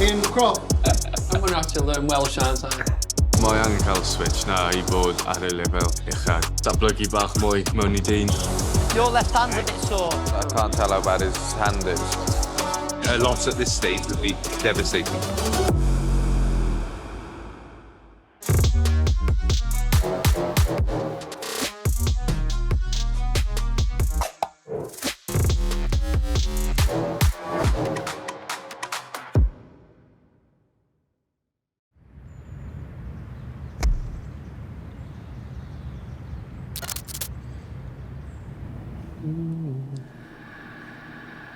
in Croft. I'm going to have to learn Welsh, aren't I? Mae angen cael switch na I bod ar y lefel uchaf. Datblygu bach mwy mewn I dyn. Your left hand's a bit sore. I can't tell how bad his hand is. A loss at this stage would be devastating.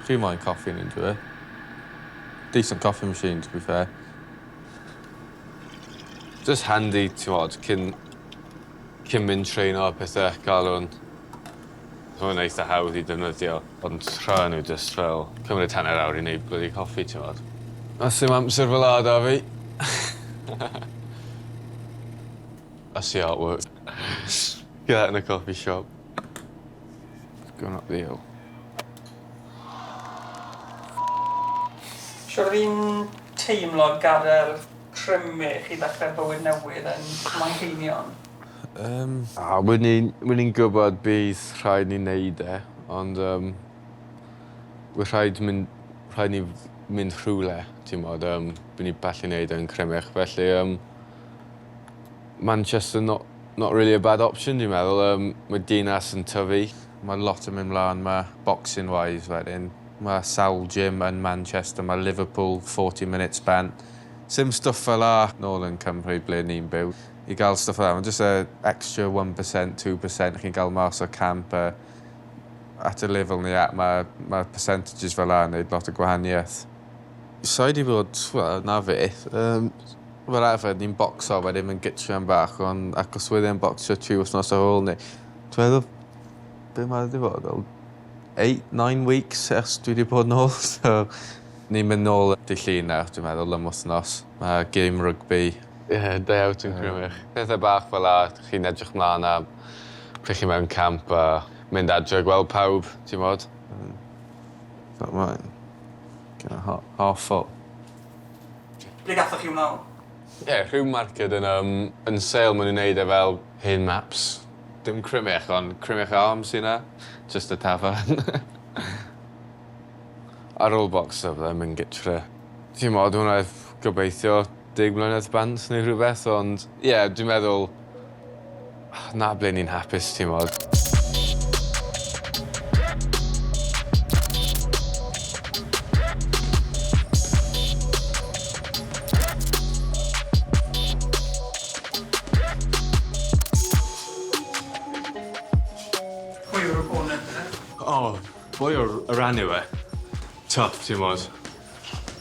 Chi'n mae'n coffi yn into it. Decent coffee machine, to be fair. Just handy, ti'n modd, cyn mynd treino a pethau, gael hwn. Mae'n eitha hawdd I defnyddio, ond rhan nhw just fel cymryd hanner awr I wneud bloody coffi, ti'n modd. Os dim amser fel a da fi. That's the artwork. Get that in a coffee shop. It's going up the hill. Siwr fi'n teimlo gadael Crymych I ddechrau bywyd newydd yn Manceinion? Wy'n ni'n gwybod bydd rhaid ni wneud ond rhaid ni mynd rhywle, ti'n modd, bydd ni ballu wneud yn Crymych. Felly, Manchester not really a bad option, dwi'n meddwl. Mae dinas yn tyfu. Mae lot yn mynd mlaen, mae boxing-wise wedyn. Mae sawl gym yn Manchester, mae Liverpool 40 minutes span. Sim stwff fel a nôl yn Cymru ble ni'n byw. I gael stwff fel a, mae'n just extra 1%, 2% chi'n gael mas o camp at y lefel ni at. Mae percentages fel a yn neud lot o gwahaniaeth. Sa'i di bod, wel, na fi. Fel arfer, ni'n bocsio wedyn yn gytrio am bach, ond ac os wedyn bocsio 2 wythnos ar ôl ni. Dwi'n meddwl, be mae di bod? 8-9 weeks ers dwi wedi bod nôl, so ni'n mynd nôl dy llun nawr, dwi'n meddwl, am wythnos. Mae game rugby. Day out yn Crymych. Pethau bach fel a, chi'n edrych mlaen a pryd chi mewn camp a mynd adre gweld pawb, ti'n modd? That mine. Kind of half full. Ble gathoch chi wnal? Rhyw marced yn sale maen nhw'n neud fel hen maps. Dim Crymych, ond Crymych Arms sy'n na. Just a tafarn. Ar ôl boxo fydda mynd gytre. Ti'n modd, hwnna gobeithio 10 mlynedd bant neu rhywbeth, ond dwi'n meddwl na ble ni'n hapus, ti'n modd. Pwy o'r anaf tough, ti'n modd.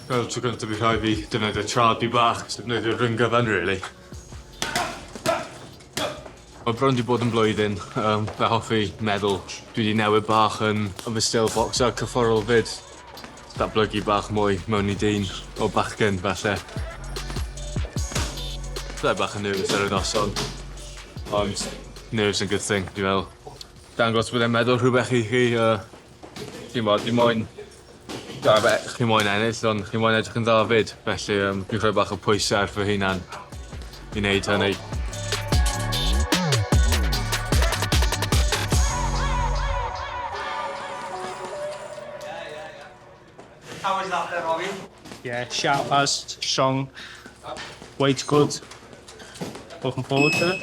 Fel tro gyntaf fi rhoi fi defnyddio trad fi bach, defnyddio ring gyfan, really. Mae bron wedi bod yn blwyddyn, fe hoffi meddwl dwi wedi newid bach yn fy stil bocsio cyfforol fyd. Datblygu bach mwy mewn I dyn o bachgen, falle. Byddai bach yn nervous ar y noson, ond nerves yn good thing, dwi'n meddwl. Dangos byddai'n meddwl rhywbeth I chi, ti'n modd, chi'n moyn ennill, ond chi'n moyn edrych yn dda fyd. Felly, dwi'n rhoi bach o pwysau ar fy hunan I wneud hynny. How was that there, Robbie? Yeah, sharp as, strong, weight's good. Looking forward to it.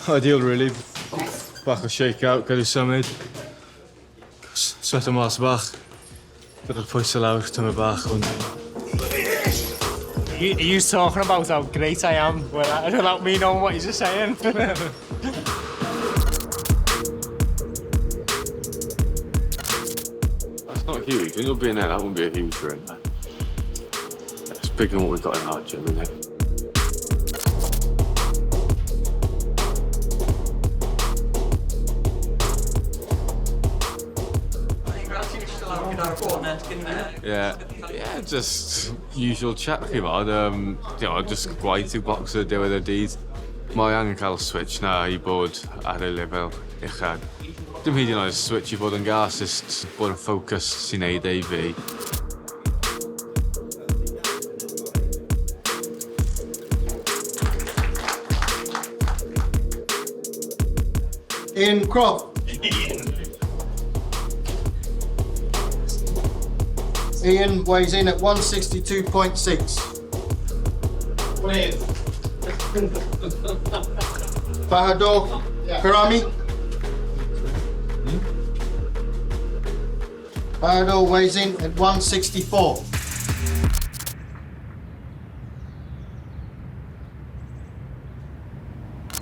Ideal, really. Bach o shake-out, gadw symud. Sweat o mas bach. Byddai'r pwysau lawr, tymau bach. You talking about how great I am without me knowing what you're just saying. That's not huge. When you're being there, that wouldn't be a huge run. It's bigger than what we've got in our gym, isn't it? Yeah, just usual chat chi bod. Just gwaith yw boxer diwedd y dydd. Mae angen cael switch na I bod ar y lefel uchaf. Dim hyd yn oed switch I bod yn gas, just bod yn focused sy'n neud ei fi. Ioan Croft. Ioan weighs in at 162.6. Bahadur Karami. Bahadur weighs in at 164.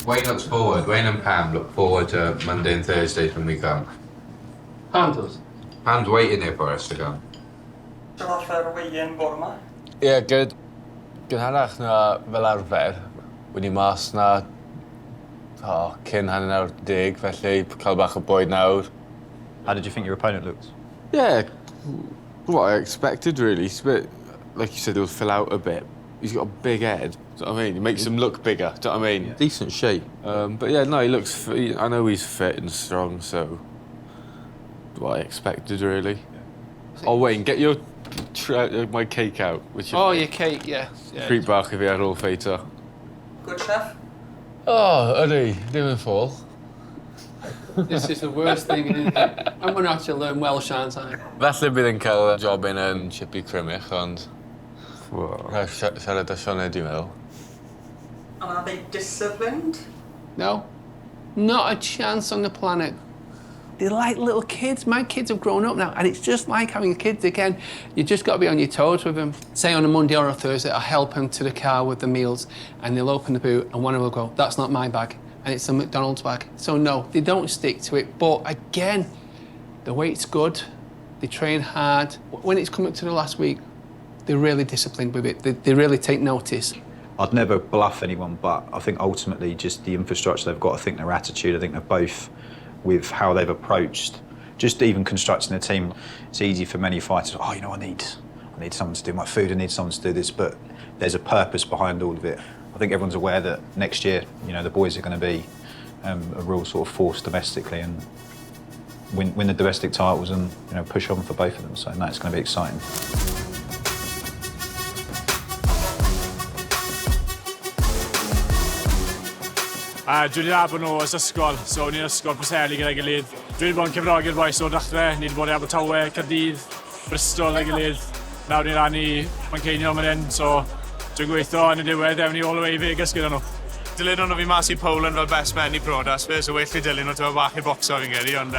Wayne looks forward. Wayne and Pam look forward to Monday and Thursdays when we come. Pam does. Pam's waiting here for us to come. Shall offer weigh-in bore yma? Yeah, good. Gynharach na fel arfer. Wedi mas na cyn hanner awr 10, felly cael bach o bwyd nawr. How did you think your opponent looked? Yeah, what I expected really. He's a bit, like you said, he'll fill out a bit. He's got a big head, do you know what I mean? He makes him look bigger, do you know what I mean? Decent shape. But yeah, no, he looks, I know he's fit and strong, so what I expected really. Oh, Wayne, get your my cake out. Which Oh, your cake, yeah. Treat bach if he had all ffeithio. Good chef? Oh, ydy, ddim yn ffôl. This is the worst thing, isn't it? I'm going to have to learn Welsh, aren't I? Falle bydd yn cael job yn Chippy Crymych, ond siarad â Sioned, dwi'n meddwl. And are they disciplined? No. Not a chance on the planet. They're like little kids. My kids have grown up now, and it's just like having kids again. You just got to be on your toes with them. Say on a Monday or a Thursday, I'll help them to the car with the meals, and they'll open the boot, and one of them will go, "That's not my bag," and it's a McDonald's bag. So no, they don't stick to it. But again, the weight's good. They train hard. When it's come up to the last week, they're really disciplined with it. They really take notice. I'd never bluff anyone, but I think ultimately just the infrastructure they've got, I think their attitude, I think they're both with how they've approached, just even constructing a team. It's easy for many fighters, oh, you know, I need someone to do my food, I need someone to do this, but there's a purpose behind all of it. I think everyone's aware that next year, you know, the boys are going to be a real sort of force domestically and win the domestic titles and, you know, push on for both of them, so that's going to be exciting. Dwi wedi abod nhw os ysgol, so ni'n ysgol Preseli gyda'i gilydd. Dwi wedi bod yn cefnogi'r boes o'r dechrau, ni wedi bod i Abertawe, Caerdydd, Bristol a'i gilydd. Nawr ni'n rannu Manceinion fan hyn, so dwi'n gweithio yn y diwedd efo ni all the way i Vegas gyda nhw. Dilyn nhw fi mas i Poland fel best man i brodas fe, so well i dilyn nhw tyfa bach i'r bocsio fi'n gedi, ond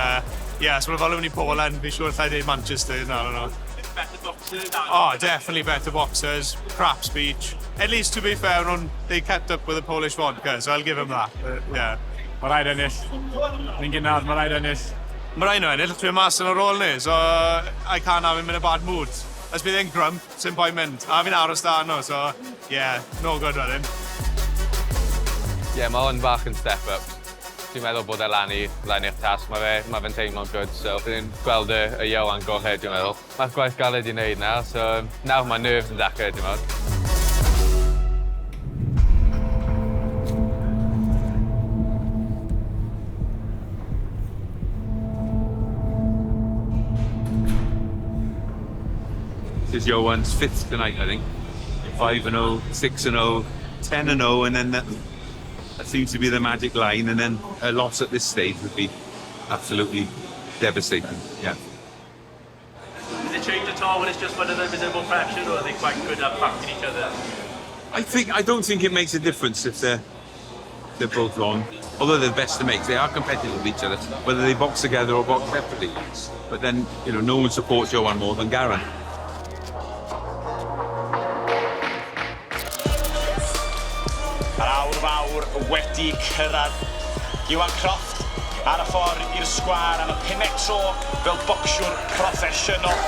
yeah, so mae'n folwyn i Poland, fi'n siŵr thai deud Manchester, no. Better boxers? Oh, definitely better boxers, crap speech. At least, to be fair, they kept up with the Polish vodka, so I'll give them that. Yeah. Mae rhaid ennill. Ni'n gynnad, mae rhaid ennill. Mae rhaid ennill, dwi'n mas yn yr ôl ni, so I can't have him in a bad mood. Os bydd e'n grump, sy'n poen mynd. A fi'n aros da nhw, so yeah, no good with him. Yeah, mae hwn bach yn step up. Dwi'n meddwl bod e lan i'r tas, mae fe'n teimlo'n good, so byddwn gweld y Ioan gohed, dwi'n meddwl. Mae'r gwaith galed i wneud nawr, so nawr mae nerves yn dechrau, dwi'n meddwl. This is Ioan's 5th tonight, I think. 5-0, 6-0, 10-0, and then that seems to be the magic line, and then a loss at this stage would be absolutely devastating, yeah. Does it change at all when it's just one of them is more pressure, or are they quite good at backing each other? I don't think it makes a difference if they're both wrong. Although they're best to make, they are competitive with each other, whether they box together or box separately. But then, you know, no one supports Ioan more than Garan. Yr awr fawr wedi cyrraedd. Ioan Croft ar y ffordd i'r sgwâr am y 5th tro fel bocsiwr proffesiynol.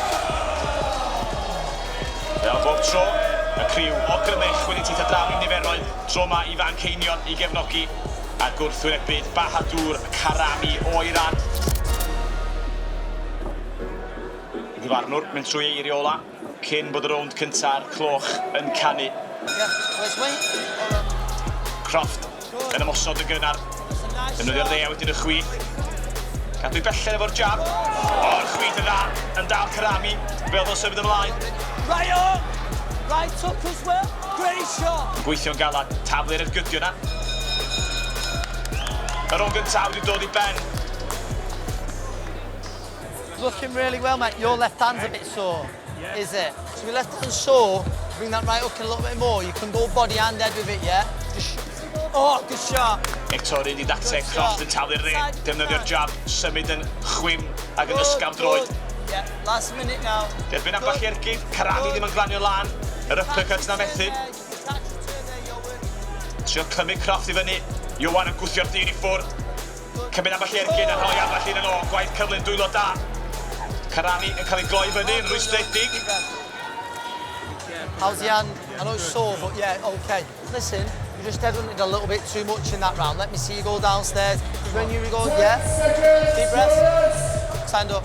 Fel bob tro, y criw o Grymych wedi teithio draw i niferoedd tro yma i Manceinion i gefnogi a gwrthwynebydd Bahadur Karami o Iran. Y Dyfarnwr mynd trwy eiriola cyn bod y rownd cynta'r cloch yn canu. Croft yn ymosod y gynnar. Defnyddio'r dde wedyn y chwith. Cadw I belled efo'r jab. O'r chwith yn dda, yn dal Karami. Fe oedd o'n symud ymlaen. Right up! Right up as well. Great shot! Gweithio'n galad, taflu'r ergydio na. Yr o'n gyntaf wedi dod I ben. Looking really well, mate. Your left hand's a bit sore, is it? So your left hand's sore, bring that right hook in a little bit more. You can go body and head with it, yeah? Oh, good shot. Torri di dacte, Croft yn taflu'r re, defnyddio'r jab, symud yn chwim ac yn ysgafn droed. Yeah, last minute now. Derbyn ambell ergyd, Karami ddim yn glanio lan, yr uppercut na methu. Trio cymryd Croft I fyny, Ioan yn gwthio'r dyn I ffwrdd. Cymryd ambell ergyd yn rhoi ambell un yn o, gwaith cyflym dwylo da. Karami yn cael ei gloi fyny yn rwystredig. How's the hand? I know it's sore, but yeah, okay. Listen, you just definitely did a little bit too much in that round. Let me see you go downstairs. When you go, yeah? Deep breath. Stand up.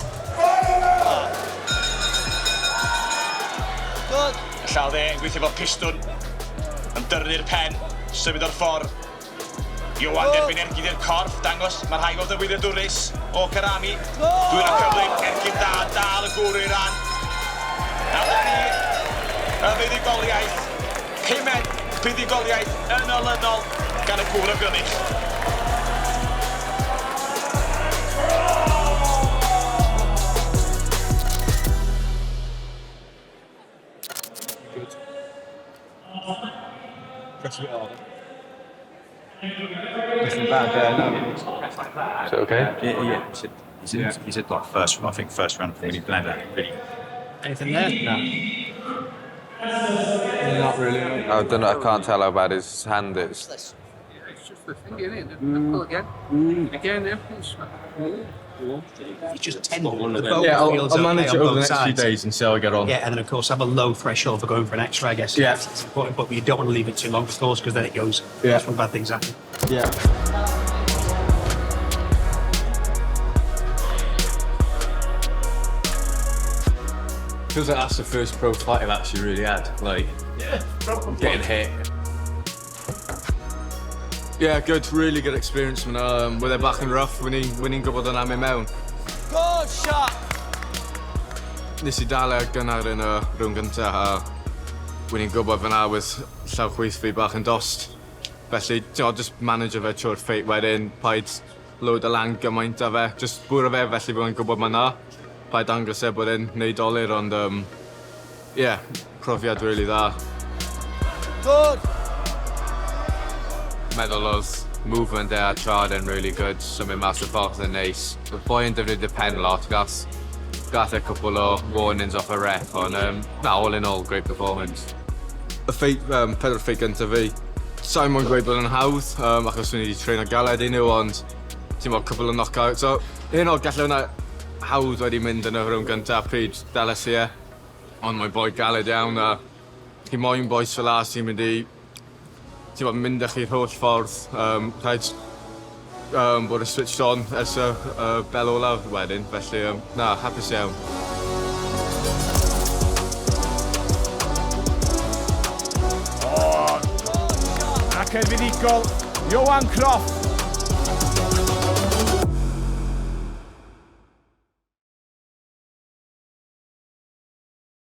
Good. Llaw dde yn gweithio fel pistwn, yn dyrnu'r pen, symud o'r ffordd. Ioan derbyn ergyd i'r corff, dangos mae'r rhai fod y wyliadwrus o Karami. Dwi'n o'r cyflym, ergyd da, dal y gwrw I ran. Nawr ni, y fuddigoliaeth, pumed fuddigoliaeth yn olynol gan y gwr o Grymych. Is it okay? Yeah. He said like first round really blended. Really. Anything there? No. Not really. I don't know, I can't tell how bad his hand is. It's just the thing, isn't it? Pull again. Again, yeah. It's just tendon. Yeah, I'll manage it over the next few days and see how I get on. Yeah, and then of course have a low threshold for going for an X-ray, I guess. Yeah. It's important, but you don't want to leave it too long, of course, because then it goes. Yeah. That's when bad things happen. Yeah. Feels like that's the first pro fight I've actually really had. Like, getting hit. Yeah, good, really good experience man. With their back and rough, winning gwybod yn am I mewn. Good shot! Nes I dal gynnar yn y rhwng gyntaf a winning gwybod fyna with llaw chwith fi bach yn dost. Felly, just manager fe trwy'r ffeit wedyn, paid load y lan gymaint a fe. Just bwra fe felly bod yn gwybod ma na. Paid dangos e bod e'n neud olir ond, yeah, profiad really dda. Good! Meddwl oedd movement there tried and really good, symud mas o'r ffordd yn neis. The poen defnyddio pen lot, gath a couple of warnings off a ref, ond all in all, great performance. Y ffeit, pedwar ffeit gyntaf fi. Sa'n mo'n gweud bod yn hawdd, achos dwi'n wedi treino galed I nhw, ond ti'n bod couple of knockouts. So, un o'r gallu hwnna hawdd wedi mynd yn y rhwng gyntaf pryd deles I ond mae'n boi galed iawn a chi moyn boes fel as ti'n mynd I mynd â chi'r holl ffordd, rhaid bod y switched on ers y bel olaf wedyn, felly na, hapus iawn. Ac yn fuddigol, Ioan Croft.